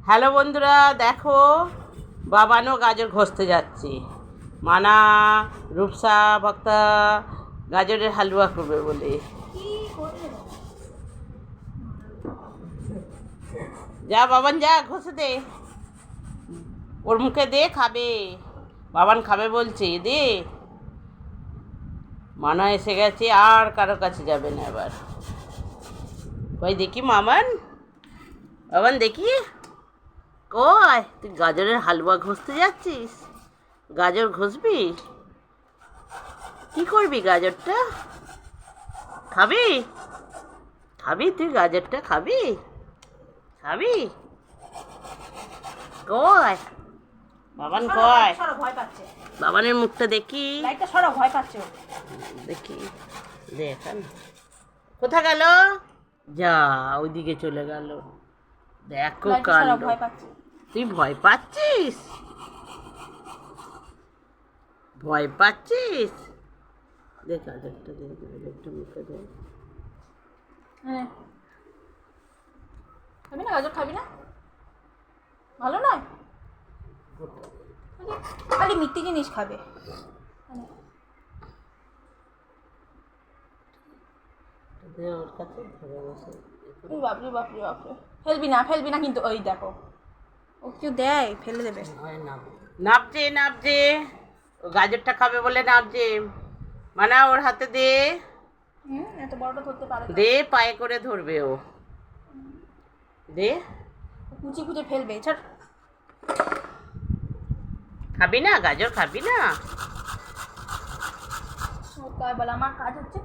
Hello বন্ধুরা, দেখো বাবানও গাজর ঘষতে যাচ্ছে। মানা, রূপসা, ভক্তা গাজরের হালুয়া করবে বলে। যা বাবান, যা ঘষে দে, ওর মুখে দে, খাবে। বাবান খাবে বলছে, দে। মানা এসে গেছে, আর কারো কাছে যাবে না এবার। ওই দেখি মামান, বাবান দেখি, কয় তুই গাজরের হালুয়া ঘষতে যাচ্ছিস? গাজর ঘষবি? কি করবি গাজরটা? খাবি? খাবি তুই গাজরটা? খাবি? খাবি? কয় বাবান, কয় ভয় পাচ্ছে, বাবানের মুখটা দেখি, লাইটটা সরো, ভয় পাচ্ছে ও। দেখি, দেখান কোথা গেল? যা ওইদিকে চলে গেল। দেখো লাইটটা সরো, কাণ্ড। ভয় পাচ্ছে। তুই ভয় পাচ্ছিস? ভয় পাচ্ছিস? দেখ গাজরটা, দেখ গাজরটা মুখে দে। হ্যাঁ, খাবি না গাজর? খাবি না? ভালো নয়, খালি মিষ্টি জিনিস খাবে। দে ওর কাছে, ধরে বসে। ওই বাপরে বাপরে বাপরে, ফেলবি না কিন্তু। ওই দেখো, ও কেউ দেয়, ফেলে দেবে। নাবছে নাবছে, ও গাজরটা খাবে বলে নাবছে। মানা ওর হাতে দে, এত বড়টা ধরতে পারে না। দে, পায়ে করে ধরবে ও। দে। কুচি কুচি ফেলবে, ছাড়। খাবি না গাজর? খাবি না? ও কয় বলে আমার কাজ হচ্ছে